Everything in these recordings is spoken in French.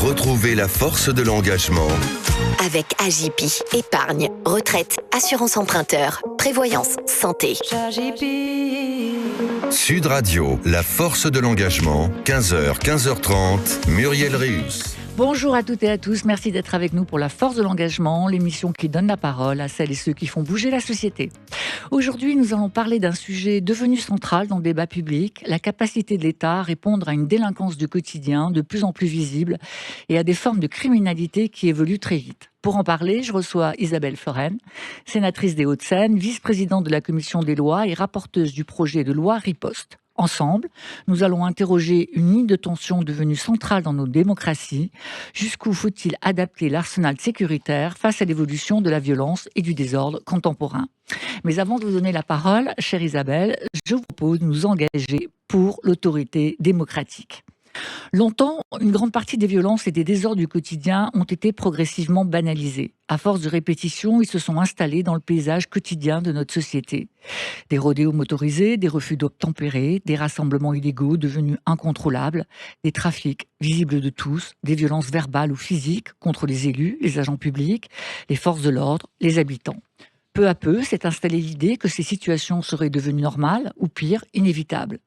Retrouvez la force de l'engagement. Avec AJP, épargne, retraite, assurance emprunteur, prévoyance, santé. Sud Radio, la force de l'engagement, 15h, 15h30, Muriel Réus. Bonjour à toutes et à tous, merci d'être avec nous pour La Force de l'Engagement, l'émission qui donne la parole à celles et ceux qui font bouger la société. Aujourd'hui, nous allons parler d'un sujet devenu central dans le débat public, la capacité de l'État à répondre à une délinquance du quotidien de plus en plus visible et à des formes de criminalité qui évoluent très vite. Pour en parler, je reçois Isabelle Florennes, sénatrice des Hauts-de-Seine, vice-présidente de la Commission des lois et rapporteuse du projet de loi Riposte. Ensemble, nous allons interroger une ligne de tension devenue centrale dans nos démocraties. Jusqu'où faut-il adapter l'arsenal sécuritaire face à l'évolution de la violence et du désordre contemporain? Mais avant de vous donner la parole, chère Isabelle, je vous propose de nous engager pour l'autorité démocratique. Longtemps, une grande partie des violences et des désordres du quotidien ont été progressivement banalisés. À force de répétition, ils se sont installés dans le paysage quotidien de notre société. Des rodéos motorisés, des refus d'obtempérer, des rassemblements illégaux devenus incontrôlables, des trafics visibles de tous, des violences verbales ou physiques contre les élus, les agents publics, les forces de l'ordre, les habitants. Peu à peu, s'est installée l'idée que ces situations seraient devenues normales ou pire, inévitables.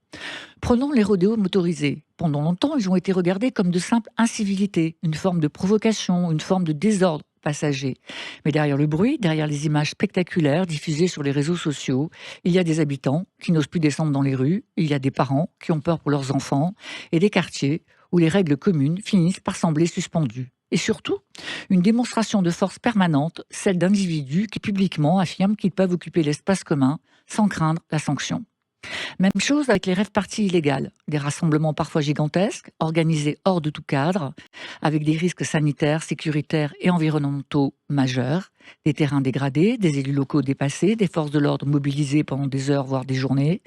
Prenons les rodéos motorisés. Pendant longtemps, ils ont été regardés comme de simples incivilités, une forme de provocation, une forme de désordre passager. Mais derrière le bruit, derrière les images spectaculaires diffusées sur les réseaux sociaux, il y a des habitants qui n'osent plus descendre dans les rues, il y a des parents qui ont peur pour leurs enfants, et des quartiers où les règles communes finissent par sembler suspendues. Et surtout, une démonstration de force permanente, celle d'individus qui publiquement affirment qu'ils peuvent occuper l'espace commun sans craindre la sanction. Même chose avec les rave-parties illégales, des rassemblements parfois gigantesques, organisés hors de tout cadre, avec des risques sanitaires, sécuritaires et environnementaux majeurs, des terrains dégradés, des élus locaux dépassés, des forces de l'ordre mobilisées pendant des heures voire des journées,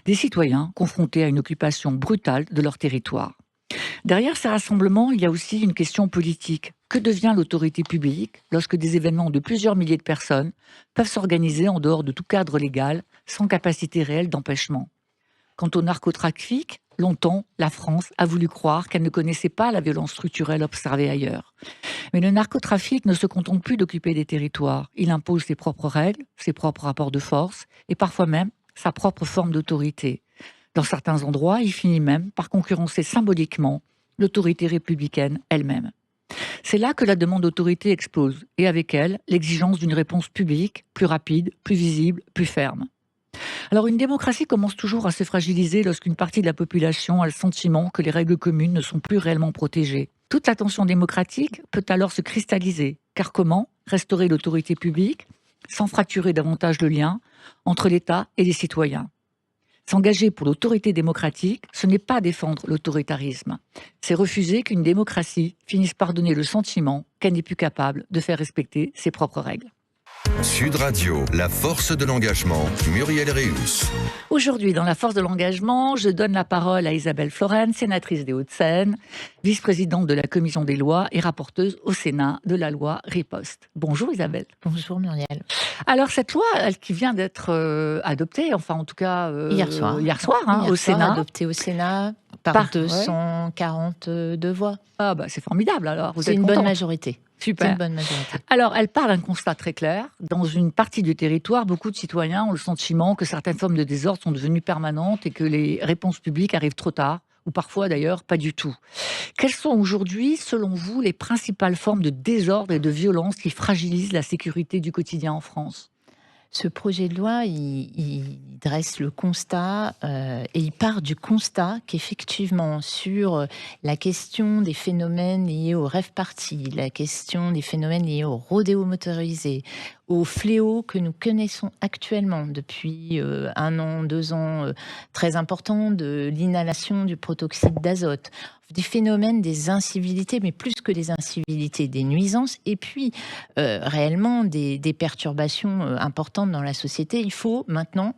des citoyens confrontés à une occupation brutale de leur territoire. Derrière ces rassemblements, il y a aussi une question politique. Que devient l'autorité publique lorsque des événements de plusieurs milliers de personnes peuvent s'organiser en dehors de tout cadre légal, sans capacité réelle d'empêchement? Quant au narcotrafic, longtemps, la France a voulu croire qu'elle ne connaissait pas la violence structurelle observée ailleurs. Mais le narcotrafic ne se contente plus d'occuper des territoires. Il impose ses propres règles, ses propres rapports de force et parfois même sa propre forme d'autorité. Dans certains endroits, il finit même par concurrencer symboliquement l'autorité républicaine elle-même. C'est là que la demande d'autorité explose, et avec elle, l'exigence d'une réponse publique, plus rapide, plus visible, plus ferme. Alors une démocratie commence toujours à se fragiliser lorsqu'une partie de la population a le sentiment que les règles communes ne sont plus réellement protégées. Toute la tension démocratique peut alors se cristalliser, car comment restaurer l'autorité publique sans fracturer davantage le lien entre l'État et les citoyens? S'engager pour l'autorité démocratique, ce n'est pas défendre l'autoritarisme. C'est refuser qu'une démocratie finisse par donner le sentiment qu'elle n'est plus capable de faire respecter ses propres règles. Sud Radio, la force de l'engagement, Muriel Réus. Aujourd'hui, dans La Force de l'Engagement, je donne la parole à Isabelle Florennes, sénatrice des Hauts-de-Seine, vice-présidente de la Commission des lois et rapporteuse au Sénat de la loi Riposte. Bonjour Isabelle. Bonjour Muriel. Alors cette loi, elle qui vient d'être adoptée, enfin en tout cas Hier soir, au Sénat. Adoptée au Sénat par 242 voix. Ah bah c'est formidable alors. C'est une bonne majorité. Super. C'est une bonne majorité. Alors, elle part d'un constat très clair. Dans une partie du territoire, beaucoup de citoyens ont le sentiment que certaines formes de désordre sont devenues permanentes et que les réponses publiques arrivent trop tard, ou parfois d'ailleurs pas du tout. Quelles sont aujourd'hui, selon vous, les principales formes de désordre et de violence qui fragilisent la sécurité du quotidien en France ? Ce projet de loi, il dresse le constat et il part du constat qu'effectivement, sur la question des phénomènes liés aux rave-parties, la question des phénomènes liés aux rodéos motorisés, aux fléaux que nous connaissons actuellement depuis 1 an, 2 ans, très importants, de l'inhalation du protoxyde d'azote, des phénomènes, des incivilités, mais plus que des incivilités, des nuisances, et puis réellement des perturbations importantes dans la société. Il faut maintenant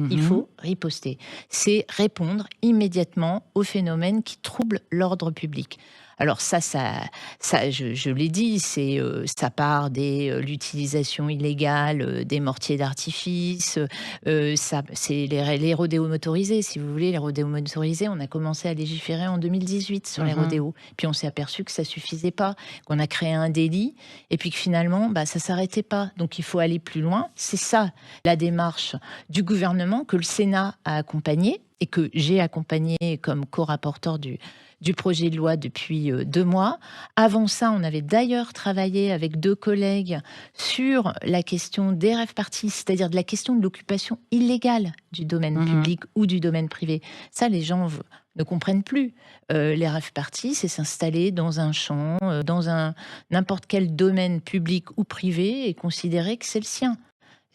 il faut riposter. C'est répondre immédiatement aux phénomènes qui troublent l'ordre public. Alors je l'ai dit, ça part l'utilisation illégale des mortiers d'artifice, c'est les rodéos motorisés, si vous voulez. Les rodéos motorisés, on a commencé à légiférer en 2018 sur les rodéos. Puis on s'est aperçu que ça suffisait pas, qu'on a créé un délit, et puis que finalement, ça s'arrêtait pas. Donc il faut aller plus loin. C'est ça la démarche du gouvernement que le Sénat a accompagnée et que j'ai accompagné comme co-rapporteur du projet de loi depuis 2 mois. Avant ça, on avait d'ailleurs travaillé avec 2 collègues sur la question des rave-parties, c'est-à-dire de la question de l'occupation illégale du domaine public ou du domaine privé. Ça, les gens ne comprennent plus. Les rave-parties, c'est s'installer dans un champ, dans n'importe quel domaine public ou privé et considérer que c'est le sien.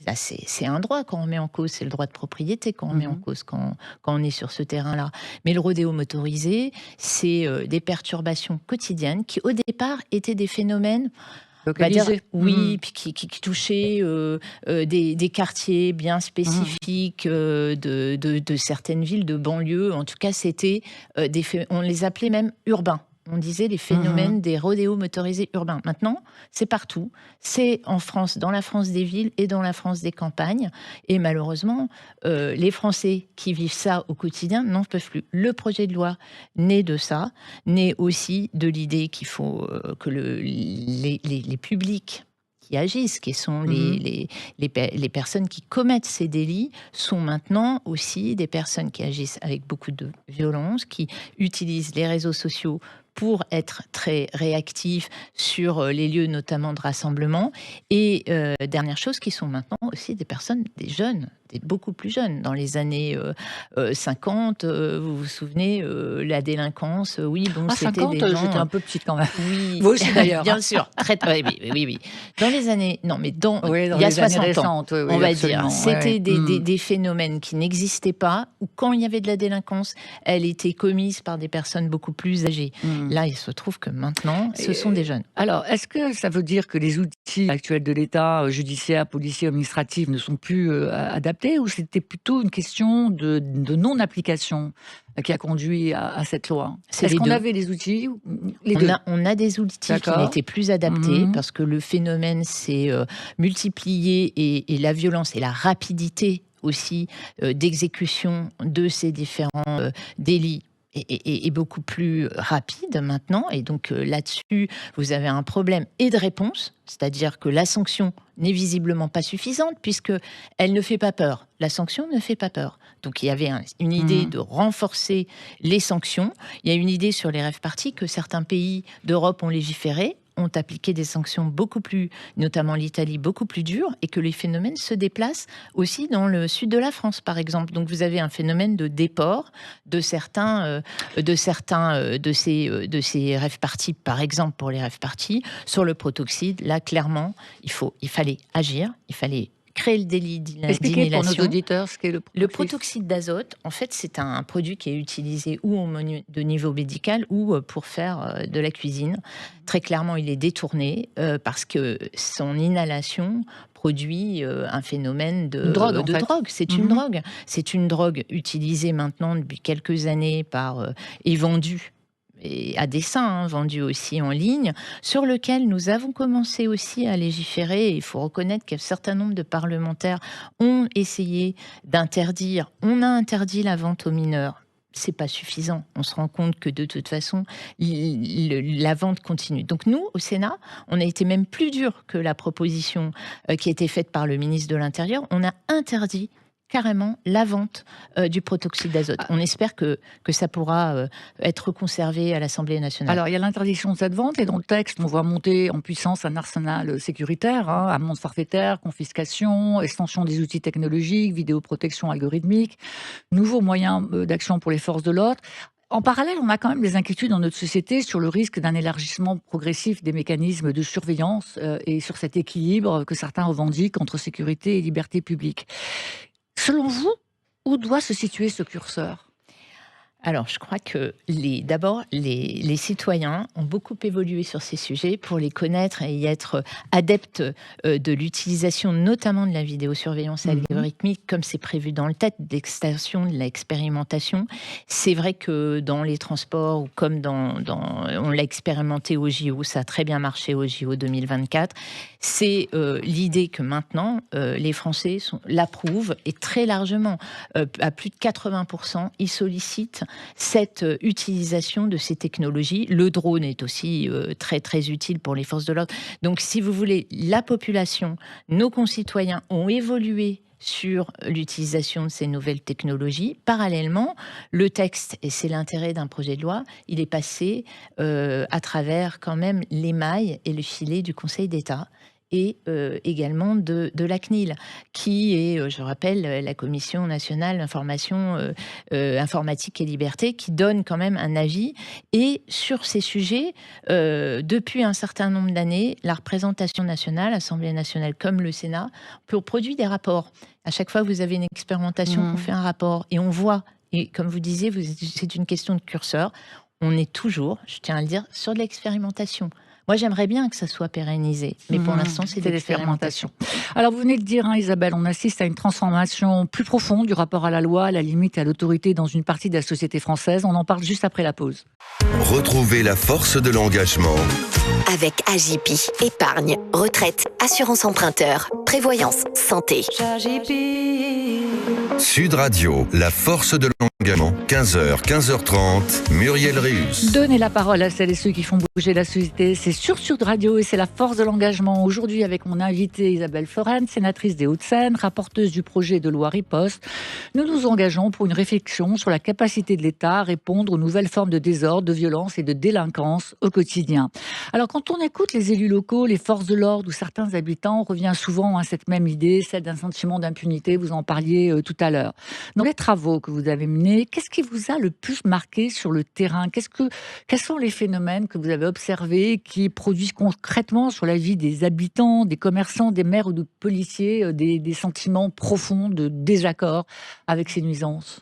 Là, c'est un droit qu'on remet en cause, c'est le droit de propriété qu'on remet en cause quand on est sur ce terrain-là. Mais le rodéo motorisé, c'est des perturbations quotidiennes qui, au départ, étaient des phénomènes localisés. Puis qui touchaient des quartiers bien spécifiques de certaines villes, de banlieues. En tout cas, c'était on les appelait même urbains. On disait les phénomènes des rodéos motorisés urbains. Maintenant, c'est partout. C'est en France, dans la France des villes et dans la France des campagnes. Et malheureusement, les Français qui vivent ça au quotidien n'en peuvent plus. Le projet de loi naît de ça, naît aussi de l'idée qu'il faut que les publics qui agissent, qui sont les personnes qui commettent ces délits, sont maintenant aussi des personnes qui agissent avec beaucoup de violence, qui utilisent les réseaux sociaux pour être très réactifs sur les lieux notamment de rassemblement. Et dernière chose, qui sont maintenant aussi des personnes, des jeunes, beaucoup plus jeunes. Dans les années 50, vous vous souvenez, la délinquance, c'était 50, des gens... j'étais un peu petite quand même. Oui, vous aussi d'ailleurs. Bien sûr, oui. Dans les années... Non, mais dans il y a les 60 années ans, récentes, on va absolument. dire. C'était des phénomènes qui n'existaient pas, ou quand il y avait de la délinquance, elle était commise par des personnes beaucoup plus âgées. Là, il se trouve que maintenant, ce sont des jeunes. Alors, est-ce que ça veut dire que les outils actuels de l'État, judiciaire, policier, administratif, ne sont plus adaptés, ou c'était plutôt une question de non-application qui a conduit à cette loi? Est-ce qu'on avait les outils? On a des outils qui n'étaient plus adaptés parce que le phénomène s'est multiplié et la violence et la rapidité aussi d'exécution de ces différents délits est beaucoup plus rapide maintenant. Et donc là-dessus, vous avez un problème et de réponse, c'est-à-dire que la sanction n'est visiblement pas suffisante puisque elle ne fait pas peur. La sanction ne fait pas peur. Donc il y avait une idée de renforcer les sanctions. Il y a une idée sur les rave-parties que certains pays d'Europe ont légiféré, ont appliqué des sanctions beaucoup plus, notamment l'Italie, beaucoup plus dures, et que les phénomènes se déplacent aussi dans le sud de la France, par exemple. Donc vous avez un phénomène de déport de certains de ces rave-parties, par exemple pour les rave-parties, sur le protoxyde. Là, clairement, il fallait agir, il fallait créer le délit d'inhalation. Expliquez pour nos auditeurs ce qu'est le protoxyde. Le protoxyde d'azote, en fait, c'est un produit qui est utilisé ou de niveau médical ou pour faire de la cuisine. Très clairement, il est détourné parce que son inhalation produit un phénomène de drogue. C'est une drogue. C'est une drogue utilisée maintenant depuis quelques années et vendue. Et à dessein, vendu aussi en ligne, sur lequel nous avons commencé aussi à légiférer. Il faut reconnaître qu'un certain nombre de parlementaires ont essayé d'interdire. On a interdit la vente aux mineurs. C'est pas suffisant. On se rend compte que de toute façon, la vente continue. Donc nous, au Sénat, on a été même plus dur que la proposition qui a été faite par le ministre de l'Intérieur. On a interdit carrément la vente du protoxyde d'azote. On espère que ça pourra être conservé à l'Assemblée nationale. Alors, il y a l'interdiction de cette vente, et dans le texte, on voit monter en puissance un arsenal sécuritaire, amende forfaitaire, confiscation, extension des outils technologiques, vidéoprotection algorithmique, nouveaux moyens d'action pour les forces de l'ordre. En parallèle, on a quand même des inquiétudes dans notre société sur le risque d'un élargissement progressif des mécanismes de surveillance et sur cet équilibre que certains revendiquent entre sécurité et liberté publique. Selon vous, où doit se situer ce curseur ? Alors, je crois que d'abord, les citoyens ont beaucoup évolué sur ces sujets pour les connaître et y être adeptes de l'utilisation notamment de la vidéosurveillance algorithmique, comme c'est prévu dans le texte, d'extension de l'expérimentation. C'est vrai que dans les transports, ou comme on l'a expérimenté au JO, ça a très bien marché au JO 2024, c'est l'idée que maintenant, les Français l'approuvent et très largement, à plus de 80%, ils sollicitent cette utilisation de ces technologies. Le drone est aussi très très utile pour les forces de l'ordre. Donc si vous voulez, la population, nos concitoyens ont évolué sur l'utilisation de ces nouvelles technologies. Parallèlement, le texte, et c'est l'intérêt d'un projet de loi, il est passé à travers quand même les mailles et le filet du Conseil d'État et également de la CNIL, qui est, je rappelle, la Commission nationale d'information informatique et liberté, qui donne quand même un avis. Et sur ces sujets, depuis un certain nombre d'années, la représentation nationale, l'Assemblée nationale comme le Sénat, produit des rapports. À chaque fois que vous avez une expérimentation, on fait un rapport et on voit, et comme vous disiez, c'est une question de curseur, on est toujours, je tiens à le dire, sur de l'expérimentation. Moi, j'aimerais bien que ça soit pérennisé, mais pour l'instant, c'est de l'expérimentation. Alors, vous venez de dire, Isabelle, on assiste à une transformation plus profonde du rapport à la loi, à la limite et à l'autorité dans une partie de la société française. On en parle juste après la pause. Retrouvez la force de l'engagement. Avec AJP, épargne, retraite, assurance emprunteur, prévoyance, santé. Sud Radio, la force de l'engagement, 15h, 15h30, Muriel Réus. Donnez la parole à celles et ceux qui font bouger la société, c'est sur Sud Radio et c'est la force de l'engagement. Aujourd'hui, avec mon invitée Isabelle Florennes, sénatrice des Hauts-de-Seine, rapporteuse du projet de loi Riposte, nous nous engageons pour une réflexion sur la capacité de l'État à répondre aux nouvelles formes de désordre, de violence et de délinquance au quotidien. Alors, quand on écoute les élus locaux, les forces de l'ordre ou certains habitants, on revient souvent à cette même idée, celle d'un sentiment d'impunité, vous en parliez tout à l'heure. Dans les travaux que vous avez menés, qu'est-ce qui vous a le plus marqué sur le terrain ? Quels sont les phénomènes que vous avez observés qui produisent concrètement sur la vie des habitants, des commerçants, des maires ou des policiers, des sentiments profonds de désaccord avec ces nuisances ?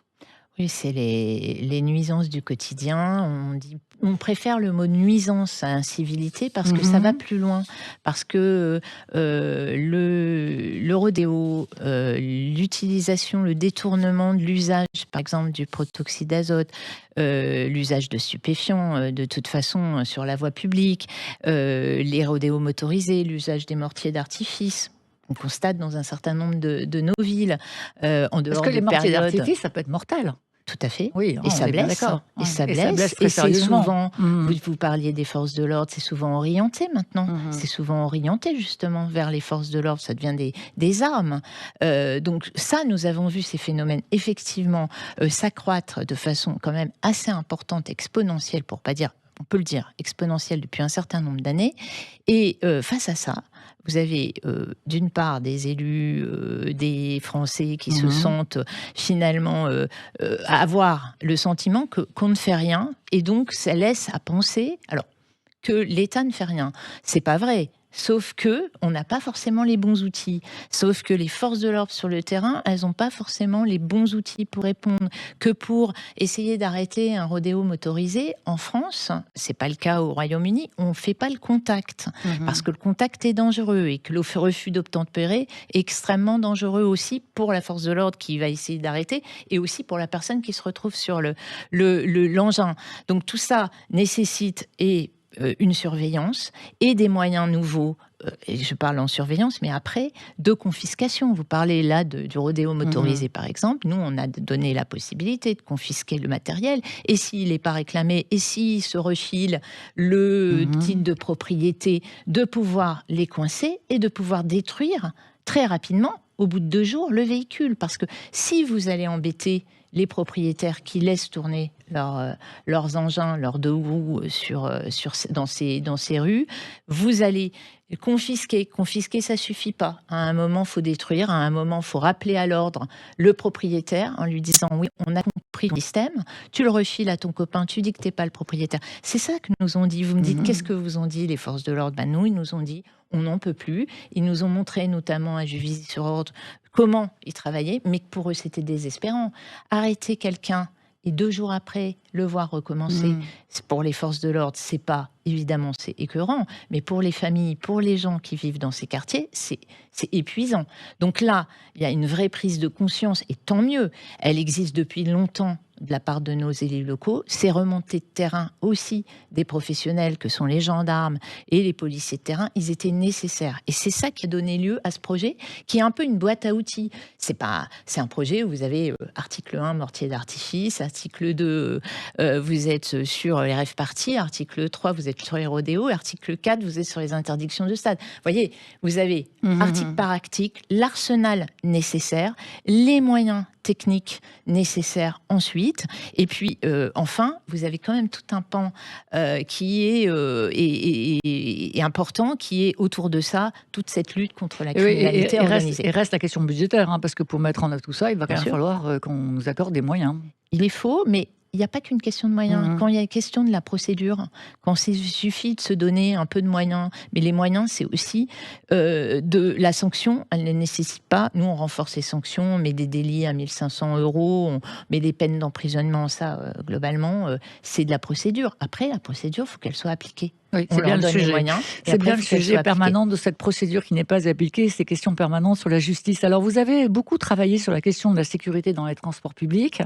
Oui, c'est les nuisances du quotidien. On préfère le mot nuisance à incivilité parce que ça va plus loin. Parce que le rodéo, l'utilisation, le détournement de l'usage, par exemple, du protoxyde d'azote, l'usage de stupéfiants, de toute façon, sur la voie publique, les rodéos motorisés, l'usage des mortiers d'artifice. On constate dans un certain nombre de nos villes, en dehors Parce que les mortiers périodes... d'artifice, ça peut être mortel. Tout à fait. Oui, et ça blesse. Et ça blesse. Et c'est souvent, vous parliez des forces de l'ordre, c'est souvent orienté maintenant. C'est souvent orienté justement vers les forces de l'ordre. Ça devient des armes. Donc ça, nous avons vu ces phénomènes effectivement s'accroître de façon quand même assez importante, exponentielle, pour pas dire, on peut le dire, exponentielle depuis un certain nombre d'années. Et face à ça, vous avez d'une part des élus, des Français qui se sentent finalement avoir le sentiment qu'on ne fait rien, et donc ça laisse à penser alors que l'État ne fait rien. C'est pas vrai. Sauf que on n'a pas forcément les bons outils. Sauf que les forces de l'ordre sur le terrain, elles n'ont pas forcément les bons outils pour répondre. Que pour essayer d'arrêter un rodéo motorisé en France, c'est pas le cas au Royaume-Uni, on fait pas le contact parce que le contact est dangereux et que le refus d'obtempérer est extrêmement dangereux aussi pour la force de l'ordre qui va essayer d'arrêter et aussi pour la personne qui se retrouve sur l'engin. Donc tout ça nécessite une surveillance et des moyens nouveaux, et je parle en surveillance, mais après, de confiscation. Vous parlez là du rodéo motorisé, par exemple. Nous, on a donné la possibilité de confisquer le matériel, et s'il n'est pas réclamé, et s'il se refile le titre de propriété, de pouvoir les coincer et de pouvoir détruire très rapidement, au bout de 2 jours, le véhicule. Parce que si vous allez embêter les propriétaires qui laissent tourner leurs engins, leurs 2 roues dans ces rues, vous allez confisquer. Confisquer, ça suffit pas. À un moment, il faut détruire. À un moment, il faut rappeler à l'ordre le propriétaire en lui disant oui, on a compris le système. Tu le refiles à ton copain. Tu dis que t'es pas le propriétaire. C'est ça que nous ont dit. Vous me dites qu'est-ce que vous ont dit les forces de l'ordre ? Ben nous, ils nous ont dit on n'en peut plus. Ils nous ont montré notamment à Juvisy-sur-Orge comment ils travaillaient, mais pour eux c'était désespérant. Arrêter quelqu'un et 2 jours après, le voir recommencer, pour les forces de l'ordre, c'est pas, évidemment, c'est écœurant, mais pour les familles, pour les gens qui vivent dans ces quartiers, c'est épuisant. Donc là, il y a une vraie prise de conscience, et tant mieux. Elle existe depuis longtemps de la part de nos élus locaux. Ces remontées de terrain aussi des professionnels que sont les gendarmes et les policiers de terrain, ils étaient nécessaires. Et c'est ça qui a donné lieu à ce projet, qui est un peu une boîte à outils. C'est un projet où vous avez article 1, mortier d'artifice, article 2, vous êtes sur les rave parties, article 3, vous êtes sur les rodéos, article 4, vous êtes sur les interdictions de stade. Vous voyez, vous avez article par article, l'arsenal nécessaire, les moyens techniques nécessaires ensuite, et puis enfin, vous avez quand même tout un pan qui est important, qui est autour de ça, toute cette lutte contre la criminalité organisée. Et reste la question budgétaire, hein, parce que pour mettre en œuvre tout ça, il va quand même falloir qu'on nous accorde des moyens. Il est faux, mais il n'y a pas qu'une question de moyens. Quand il y a une question de la procédure, quand il suffit de se donner un peu de moyens, mais les moyens, c'est aussi de la sanction. Elle ne nécessite pas. Nous, on renforce les sanctions, on met des délits à 1 500 €, on met des peines d'emprisonnement. Ça, globalement, c'est de la procédure. Après, la procédure, il faut qu'elle soit appliquée. Oui, c'est bien le sujet. C'est bien le sujet permanent de cette procédure qui n'est pas appliquée, ces questions permanentes sur la justice. Alors, vous avez beaucoup travaillé sur la question de la sécurité dans les transports publics,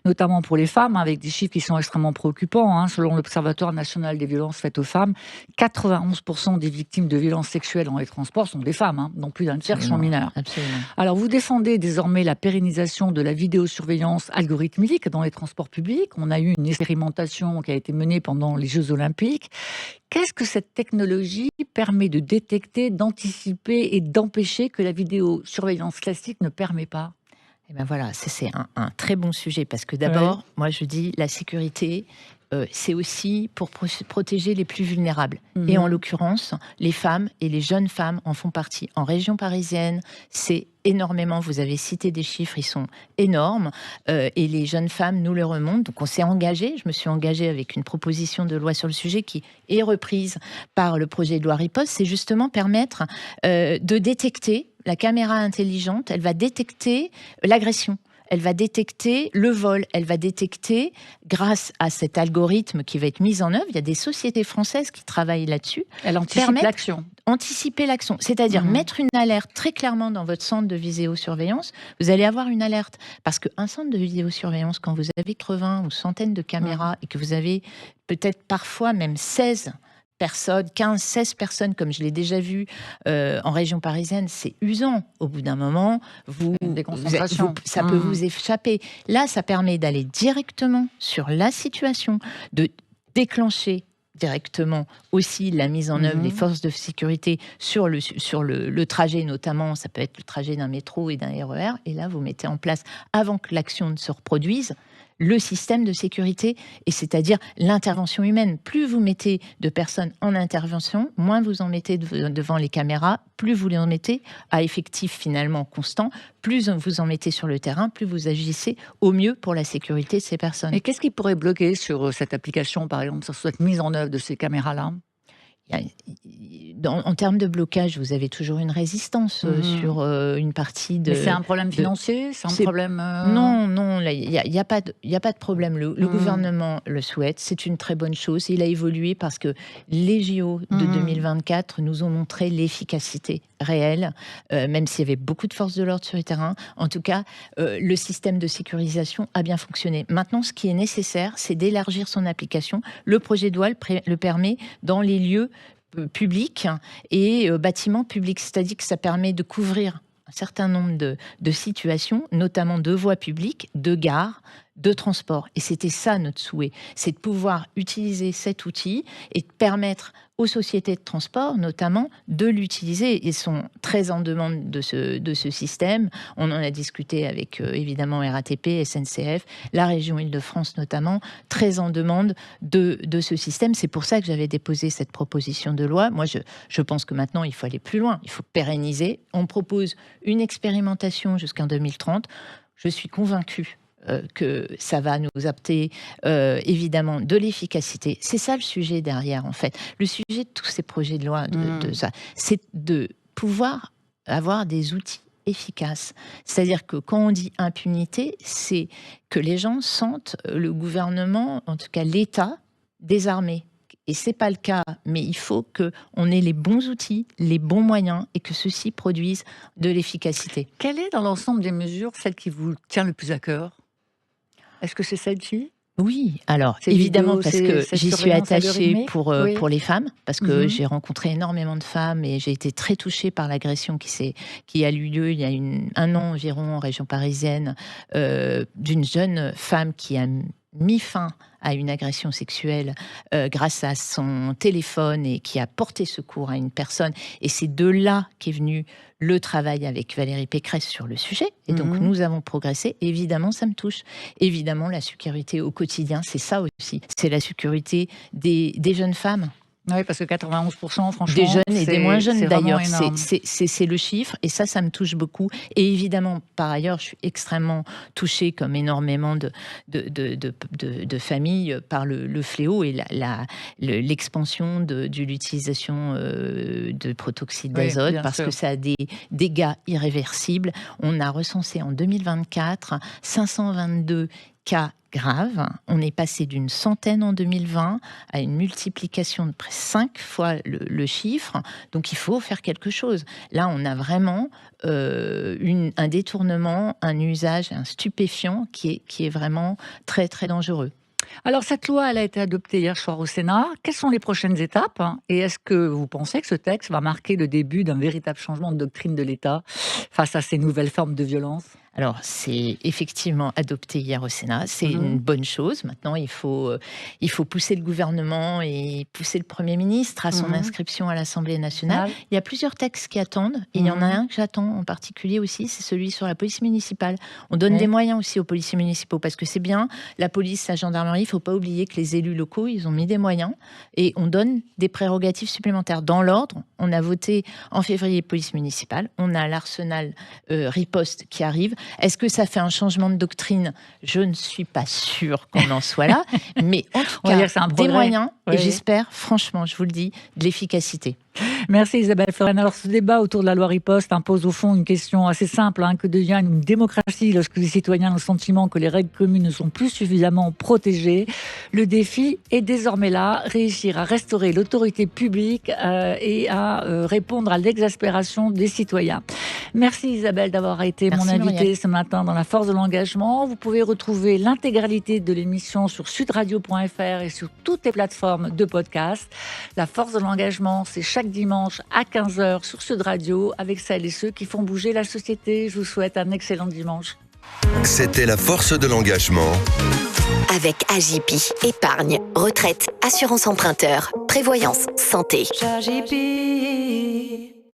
notamment pour les femmes, avec des chiffres qui sont extrêmement préoccupants. Selon l'Observatoire national des violences faites aux femmes, 91% des victimes de violences sexuelles dans les transports sont des femmes, dont plus d'un tiers sont mineurs. Absolument. Alors, vous défendez désormais la pérennisation de la vidéosurveillance algorithmique dans les transports publics. On a eu une expérimentation qui a été menée pendant les Jeux Olympiques. Qu'est-ce que cette technologie permet de détecter, d'anticiper et d'empêcher que la vidéosurveillance classique ne permet pas ? Et ben voilà, c'est un très bon sujet, parce que d'abord, moi je dis la sécurité, c'est aussi pour protéger les plus vulnérables. Et en l'occurrence, les femmes et les jeunes femmes en font partie. En région parisienne, c'est énormément. Vous avez cité des chiffres, ils sont énormes. Et les jeunes femmes nous le remontent. Donc on s'est engagé. Je me suis engagée avec une proposition de loi sur le sujet qui est reprise par le projet de loi Riposte. C'est justement permettre de détecter. La caméra intelligente, elle va détecter l'agression. Elle va détecter le vol, elle va détecter, grâce à cet algorithme qui va être mis en œuvre, il y a des sociétés françaises qui travaillent là-dessus. Elle anticipe l'action. Anticiper l'action, c'est-à-dire mettre une alerte très clairement dans votre centre de vidéosurveillance. Vous allez avoir une alerte, parce qu'un centre de vidéosurveillance, quand vous avez 80 ou centaines de caméras et que vous avez peut-être parfois même 16 personnes, 15, 16 personnes, comme je l'ai déjà vu en région parisienne, c'est usant. Au bout d'un moment, ça peut vous échapper. Là, ça permet d'aller directement sur la situation, de déclencher directement aussi la mise en œuvre des forces de sécurité sur le trajet, notamment, ça peut être le trajet d'un métro et d'un RER, et là, vous mettez en place, avant que l'action ne se reproduise, le système de sécurité, et c'est-à-dire l'intervention humaine. Plus vous mettez de personnes en intervention, moins vous en mettez devant les caméras, plus vous les en mettez à effectif finalement constant, plus vous en mettez sur le terrain, plus vous agissez au mieux pour la sécurité de ces personnes. Et qu'est-ce qui pourrait bloquer sur cette application, par exemple, sur cette mise en œuvre de ces caméras-là ? En termes de blocage, vous avez toujours une résistance sur une partie de... Mais c'est un problème financier ? C'est un problème... Non, il n'y a pas de problème. Le gouvernement le souhaite, c'est une très bonne chose. Il a évolué parce que les JO de 2024 nous ont montré l'efficacité réelle, même s'il y avait beaucoup de forces de l'ordre sur le terrain. En tout cas, le système de sécurisation a bien fonctionné. Maintenant, ce qui est nécessaire, c'est d'élargir son application. Le projet de loi le permet dans les lieux publics et bâtiments publics. C'est-à-dire que ça permet de couvrir un certain nombre de situations, notamment de voies publiques, de gares, de transport. Et c'était ça notre souhait, c'est de pouvoir utiliser cet outil et de permettre aux sociétés de transport, notamment, de l'utiliser. Ils sont très en demande de ce système. On en a discuté avec, évidemment, RATP, SNCF, la région Île-de-France notamment, très en demande de ce système. C'est pour ça que j'avais déposé cette proposition de loi. Moi, je pense que maintenant, il faut aller plus loin. Il faut pérenniser. On propose une expérimentation jusqu'en 2030. Je suis convaincue que ça va nous apporter évidemment de l'efficacité. C'est ça le sujet derrière, en fait. Le sujet de tous ces projets de loi, de ça, c'est de pouvoir avoir des outils efficace. C'est-à-dire que quand on dit impunité, c'est que les gens sentent le gouvernement, en tout cas l'État, désarmé. Et c'est pas le cas, mais il faut qu'on ait les bons outils, les bons moyens et que ceux-ci produisent de l'efficacité. Quelle est dans l'ensemble des mesures celle qui vous tient le plus à cœur ? Est-ce que c'est celle-ci ? Oui, alors Ces évidemment vidéos, parce que j'y suis surveillance attachée algorithmique ? pour les femmes, parce que j'ai rencontré énormément de femmes et j'ai été très touchée par l'agression qui a eu lieu il y a un an environ en région parisienne, d'une jeune femme qui a mis fin à une agression sexuelle grâce à son téléphone et qui a porté secours à une personne. Et c'est de là qu'est venu le travail avec Valérie Pécresse sur le sujet. Et donc, nous avons progressé. Évidemment, ça me touche. Évidemment, la sécurité au quotidien, c'est ça aussi. C'est la sécurité des jeunes femmes. Oui, parce que 91%, franchement, des jeunes et des moins jeunes d'ailleurs, c'est le chiffre, et ça me touche beaucoup. Et évidemment, par ailleurs, je suis extrêmement touchée, comme énormément de familles, par le fléau et l'expansion de l'utilisation de protoxyde d'azote, parce que ça a des dégâts irréversibles. On a recensé en 2024 522 cas graves. On est passé d'une centaine en 2020 à une multiplication de près 5 fois le chiffre. Donc il faut faire quelque chose. Là, on a vraiment un détournement, un usage, un stupéfiant qui est vraiment très, très dangereux. Alors, cette loi, elle a été adoptée hier soir au Sénat. Quelles sont les prochaines étapes ? Et est-ce que vous pensez que ce texte va marquer le début d'un véritable changement de doctrine de l'État face à ces nouvelles formes de violence ? Alors, c'est effectivement adopté hier au Sénat. C'est une bonne chose. Maintenant, il faut pousser le gouvernement et pousser le Premier ministre à son inscription à l'Assemblée nationale. Il y a plusieurs textes qui attendent. Et il y en a un que j'attends en particulier aussi, c'est celui sur la police municipale. On donne des moyens aussi aux policiers municipaux parce que c'est bien. La police, la gendarmerie, il ne faut pas oublier que les élus locaux, ils ont mis des moyens et on donne des prérogatives supplémentaires. Dans l'ordre, on a voté en février police municipale. On a l'arsenal riposte qui arrive. Est-ce que ça fait un changement de doctrine ? Je ne suis pas sûre qu'on en soit là, mais en tout cas, des moyens, et j'espère, franchement, je vous le dis, de l'efficacité. Merci Isabelle Floren. Alors ce débat autour de la loi riposte impose au fond une question assez simple. Que devient une démocratie lorsque les citoyens ont le sentiment que les règles communes ne sont plus suffisamment protégées ? Le défi est désormais là, réussir à restaurer l'autorité publique et à répondre à l'exaspération des citoyens. Merci Isabelle d'avoir été mon invitée ce matin dans La Force de l'Engagement. Vous pouvez retrouver l'intégralité de l'émission sur sudradio.fr et sur toutes les plateformes de podcast. La Force de l'Engagement, c'est chaque dimanche à 15h sur Sud Radio avec celles et ceux qui font bouger la société. Je vous souhaite un excellent dimanche. C'était La Force de l'Engagement. Avec Agipi, épargne, retraite, assurance emprunteur, prévoyance, santé. Agipi.